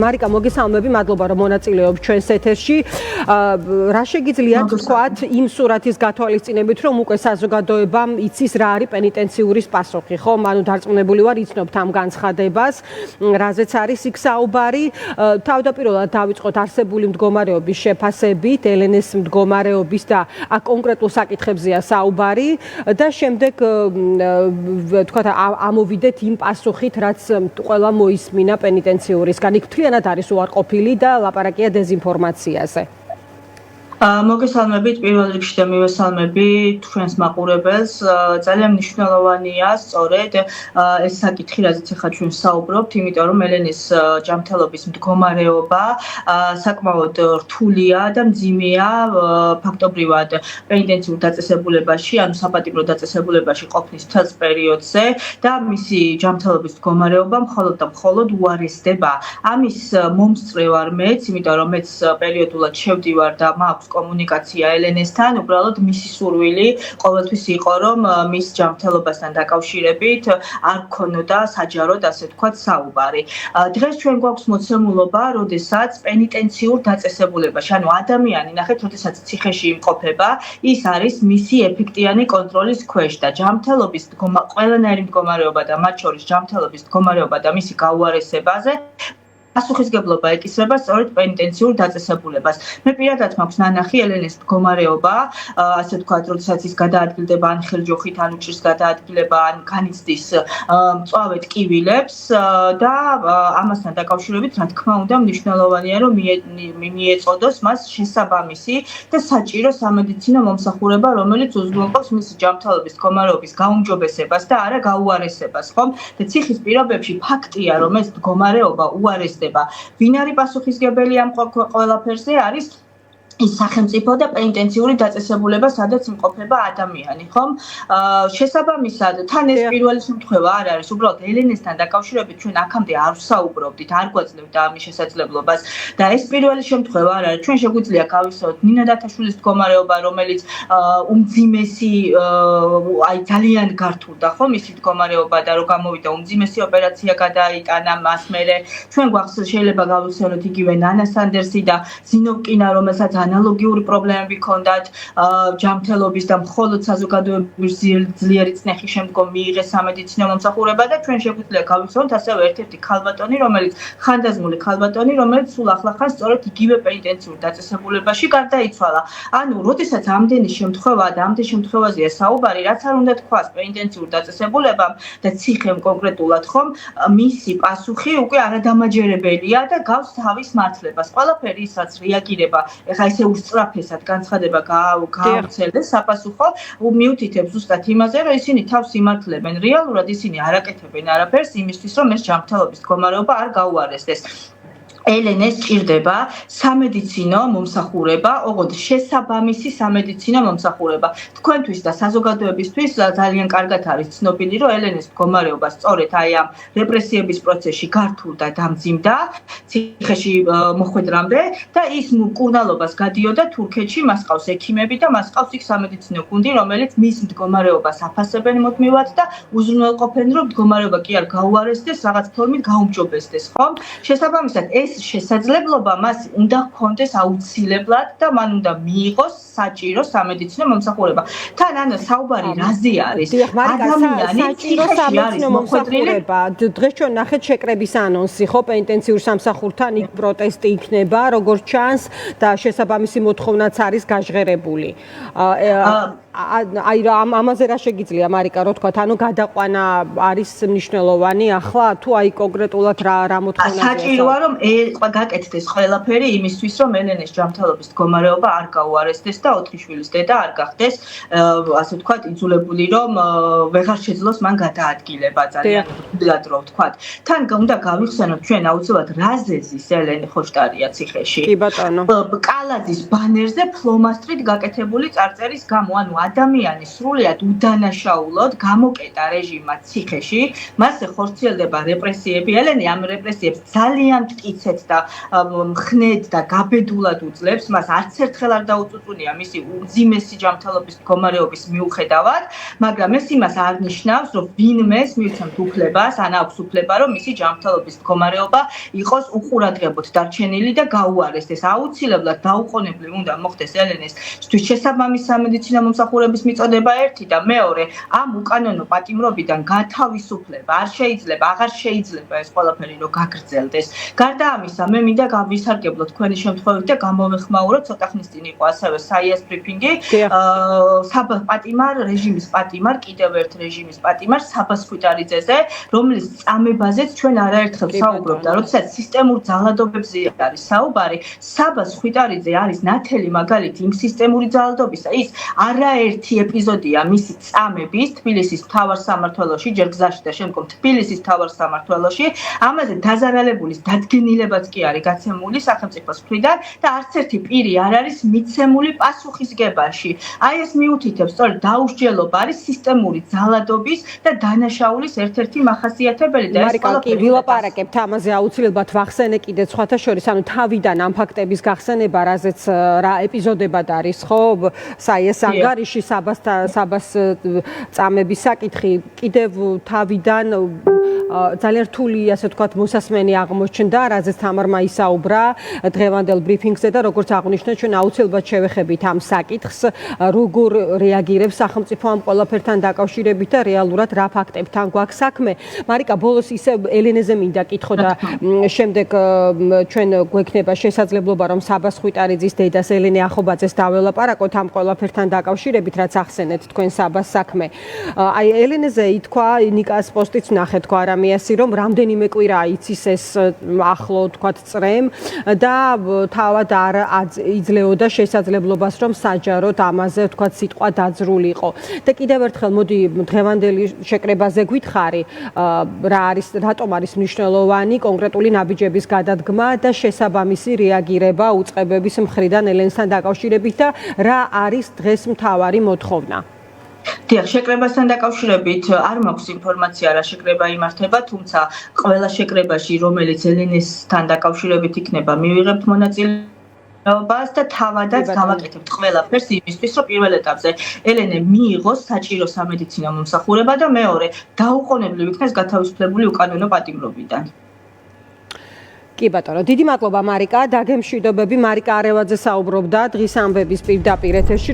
მარიკა, მოგესალმები, მადლობა რომ მონაწილეობ ჩვენს ეთერში. რა შეგიძლიათ თქვათ იმ სურათის გათვალისწინებით, რომ უკვე საზოგადოებამ იცის რა არის პენიტენციური პასუხი, ხო? ანუ დარწმუნებული ვარ, იცნობთ ამ განცხადებას, რაზეც არის იქ საუბარი. თავდაპირველად დავიწყოთ არსებული მდგომარეობის შეფასებით, ელენეს მდგომარეობის და აქ კონკრეტულ საკითხებზეა საუბარი და შემდეგ თქვათ ამოვიდეთ იმ პასუხით, რაც ყველა მოისმინა პენიტენციურისგან. იქ მთლიანად არის უარყოფილი და ლაპარაკია დეზინფორმაციაზე. მოგესალმებით, პირველ რიგში და მივესალმები ჩვენს მაყურებელს. ძალიან მნიშვნელოვანია სწორედ ეს საკითხი, რაზეც ახლა ჩვენ საუბრობთ, იმიტომ რომ ელენეს ჯანმრთელობის მდგომარეობა საკმაოდ რთულია და მძიმეა ფაქტობრივად პენიტენციურ დაწესებულებაში, ანუ საპატიმრო დაწესებულებაში ყოფნის მთელს პერიოდზე და მისი ჯანმრთელობის მდგომარეობა მხოლოდ და მხოლოდ უარესდება. ამის მომსწრე ვარ მეც, იმიტომ რომ მეც პერიოდულად შევდივარ და მაქვს კომუნიკაცია ელენესთან, უბრალოდ მისი სურვილი ყოველთვის იყო, რომ მის ჯანმრთელობასთან დაკავშირებით არ გქონოდა საჯაროდ, ასე ვთქვათ, საუბარი. დღეს ჩვენ გვაქვს მოცემულობა, როდესაც პენიტენციურ დაწესებულებაში, ანუ ადამიანი, ნახეთ, როდესაც ციხეში იმყოფება, ის არის მისი ეფექტიანი კონტროლის ქვეშ და ჯანმრთელობის ყველანაირი მდგომარეობა და მათ შორის ჯანმრთელობის მდგომარეობა და მისი გაუარესებაზე პასუხისგებლობა ეკისრება სწორედ პენიტენციურ დაწესებულებას. მე პირადად მაქვს ნანახი ელენეს მდგომარეობა, ასე ვთქვათ, როდესაც ის გადაადგილდება ან ხელჯოხით, ან უჭირს გადაადგილება, ან განიცდის მწვავე ტკივილებს და ამასთან დაკავშირებით, რა თქმა უნდა, მნიშვნელოვანია, რომ მიეწოდოს მას შესაბამისი და საჭირო სამედიცინო მომსახურება, რომელიც უზრუნველყოფს მისი ჯანმრთელობის მდგომარეობის გაუმჯობესებას და არა გაუარესებას, ხომ? და ციხის პირობებში ფაქტია, რომ ეს მდგომარეობა უარესდება. ვინ არის პასუხისგებელი ამ ყველაფერზე? არის ის სახელმწიფო და პენიტენციური დაწესებულება, სადაც იმყოფება ადამიანი, ხომ? შესაბამისად, თან ეს პირველი შემთხვევა არ არის, უბრალოდ ელენესთან დაკავშირებით ჩვენ აქამდე არ ვსაუბრობდით, არ გვაძლევდა ამის შესაძლებლობას და ეს პირველი შემთხვევა არ არის. ჩვენ შეგვიძლია გავისაუბროთ ნინა დათაშვილის მდგომარეობა, რომელიც უმძიმესი, აი ძალიან გართულდა, ხო, მისი მდგომარეობა და რომ გამოვიდა უმძიმესი ოპერაცია გადაიტანა მას მერე. ჩვენ გვახსოვს, შეიძლება გავიხსენოთ იგივე ნანა სანდერსი და ზინოვკინა, რომელსაც ანალოგიური პრობლემები ჰქონდათ ჯანმრთელობის და მხოლოდ საზოგადოების ძლიერი წნეხის შემდგომ მიიღეს სამედიცინო მომსახურება და ჩვენ შეგვიძლია გავიხსენოთ ასევე ერთ-ერთი ქალბატონი, რომელიც ხანდაზმული ქალბატონი, რომელიც სულ ახლახან სწორედ იგივე პენიტენციურ დაწესებულებაში გარდაიცვალა. ანუ, როდესაც ამდენი შემთხვევა და ამდენ შემთხვევაზეა საუბარი, რაც არ უნდა თქვას პენიტენციურ დაწესებულებამ და ციხემ კონკრეტულად, ხომ, მისი პასუხი უკვე არადამაჯერებელია და გავს თავის მართლებას. ყველაფერი ის, რაც რეაგირება, ეხლა ესე უსწრაფესად განცხადება გაავრცელეს საპასუხო, მიუთითებს ზუსტად იმაზე, რომ ისინი თავს იმართლებენ. რეალურად ისინი არ აკეთებენ არაფერს იმისთვის, რომ ეს ჯანმრთელობის მდგომარეობა არ გაუარესდეს. ელენეს ჭირდება სამედიცინო მომსახურება, ოღონდ შესაბამისი სამედიცინო მომსახურება. თქვენთვის და საზოგადოებისთვის ძალიან კარგად არის ცნობილი, რომ ელენეს მდგომარეობა სწორედ აი ამ რეპრესიების პროცესში გართულდა, დამძიმდა ციხეში მოხვედრამდე და ის მკურნალობას გადიოდა თურქეთში, მას ყავს ექიმები და მას ყავს იქ სამედიცინო გუნდი, რომელიც მის მდგომარეობას აფასებენ მუდმივად და უზრუნველყოფენ, რომ მდგომარეობა კი არ გაუარესდეს, რაღაც ფორმით გაუმჯობესდეს, ხომ? შესაბამისად ეს შესაძლებლობა მას უნდა ჰქონდეს აუცილებლად და მან უნდა მიიღოს საჭირო სამედიცინო მომსახურება. თან ანუ საუბარი რაზე არის? ადამიანი საჭირო სამედიცინო მომსახურება. დღეს ჩვენ ნახეთ შეკრების ანონსი, ხო, პენიტენციურ სამსახურთან იქ პროტესტი იქნება, როგორც ჩანს და შესაბამისი მოთხოვნაც არის გაჟღერებული. აი ამაზე რა შეგიძლია მარიკა, რო თქვა, ანუ გადაყვანა არის მნიშვნელოვანი ახლა თუ აი კონკრეტულად რა მოთხოვნაა? საჭიროა რომ გაკეთდეს ყველაფერი იმისთვის, რომ ელენეს ჯანმრთელობის მდგომარეობა არ გაუარესდეს და 4 შვილის დედა არ გახდეს, ასე ვთქვათ, იძულებული, რომ ვეღარ შეძლოს მან გადაადგილება ძალიან მუდმივად რო ვთქვათ. თან უნდა გავიხსენოთ ჩვენ აუცილებლად რაზე ზის ელენე ხოშტარია ციხეში. კი ბატონო. კალაძის ბანერზე ფლომასტრით გაკეთებული წარწერის გამო, ანუ ადამიანი სრულიად უდანაშაულოდ გამოკეტა რეჟიმმა ციხეში, მასზე ხორციელდება რეპრესიები. ელენე ამ რეპრესიებს ძალიან მტკიცედ და ხნედ და გაბედულად უძლებს, მას არც ერთხელ არ დაუწუწუნია მისი უმძიმესი ჯანმრთელობის მდგომარეობის მიუხედავად, მაგრამ ეს იმას არ ნიშნავს, რომ ვინმეს მივცემთ უფლებას, ან აქვს უფლება, რომ მისი ჯანმრთელობის მდგომარეობა იყოს უყურადღებოდ დარჩენილი და გაუარესდეს. აუცილებლად დაუყოვნებლივ უნდა მოხდეს ელენეს შესაბამის სამედიცინო მომსახურების მიწოდება ერთი და მეორე, ამ უკანონო პატიმრობიდან გათავისუფლება არ შეიძლება, აღარ შეიძლება ეს ყველაფერი რომ გაგრძელდეს. გარდა ამისა, მე მინდა გავისარგებლო თქვენი შემთხვევით და გამოვეხმაურო, ცოტა ხნის წინ იყო ასევე საიას ბრიფინგი, რეჟიმის პატიმარ, კიდევ ერთ რეჟიმის პატიმარ საბას ხვიტარიძეზე, რომლის წამებაზეც ჩვენ არაერთხელ საუბრობდა, როდესაც სისტემურ ძალადობებზე არის საუბარი, საბას ხვიტარიძე არის ნათელი მაგალითი იმ სისტემური ძალადობისა. ის არაერთი ეპიზოდია მისი წამების თბილისის მთავარ სამმართველოში, ჯერ გზაში და შემდგომ თბილისის მთავარ სამმართველოში, ამაზე დაზარალებულის დადგენილებაც კი არის გაცემული სახელმწიფოს მხრიდან და არც ერთი პირი არ არის მიცემული პასუხისგებაში. აი ეს მიუთითებს, სწორედ დაუსჯელობა არის სისტემური ძალადობის და დანაშაულის ერთ-ერთი მახასიათებელი და ეს ყველაფერი ვილაპარაკებთ ამაზე აუცილებლად ვახსენე კიდე სხვათა შორის, ანუ თავიდან ამ ფაქტების გახსენება, რა ეპიზოდებად არის, ხო? საიას ანგარიში, საბას წამების საკითხი, კიდევ თავიდან ძალიან რთული, ასე ვთქვათ, მოსასმენი აღმოჩნდა, რაზეც თამარმა ისაუბრა დღევანდელ ბრიფინგზე და როგორც აღნიშნა, ჩვენ აუცილებლად შევეხებით ამ საკითხს, როგორ რეაგირებს სახელმწიფო ამ ყველაფერთან დაკავშირებით და რეალურად რა ფაქტებთან გვაქვს საქმე. მარიკა, ბოლოს ისე ელენეზე მინდა კითხო და შემდეგ ჩვენ გვექნება შესაძლებლობა, რომ საბას ხვიტარიძის დედას ელენე ახობაძეს დაველაპარაკოთ ამ ყველაფერთან დაკავშირებით, რაც ახსენეთ თქვენ საბას საქმე. აი ელენეზე ითქვა, ნიკას პოსტიც ნახეთ თქვა არამიასი, რომ რამდენიმე კვირაა იცის ეს ახლო თქვათ წრემ და თავად არ იძლეოდა შესაძლებლობას, რომ საჯაროდ ამაზე თქვათ სიტყვა დაძრულიყო. და კიდევ ერთხელ მოდი დღევანდელი შეკრებაზე გითხარი, რატომ არის მნიშვნელოვანი კონკრეტული ნაბიჯების გადადგმა და შესაბამისი რეაგირება უწყებების მხრიდან ელენესთან დაკავშირებით და რა არის დღეს მთავარი მოთხოვნა? დიახ, შეკრებასთან დაკავშირებით არ მაქვს ინფორმაცია რა შეკრება იმართება, თუმცა ყველა შეკრებაში, რომელიც ელენესთან დაკავშირებით იქნება, მივიღებთ მონაწილეობას და თავადაც გავაკეთებთ ყველაფერს იმისთვის, რომ პირველ ეტაპზე ელენე მიიღოს საჭირო სამედიცინო მომსახურება და მეორე, დაუყოვნებლივ იქნეს გათავისუფლებული უკანონო პატიმრობიდან. კი ბატონო, დიდი მადლობა მარიკა, დაგემშვიდობები. მარიკა არევაძე საუბრობდა დღის ამბების პირდაპირ ეთერში.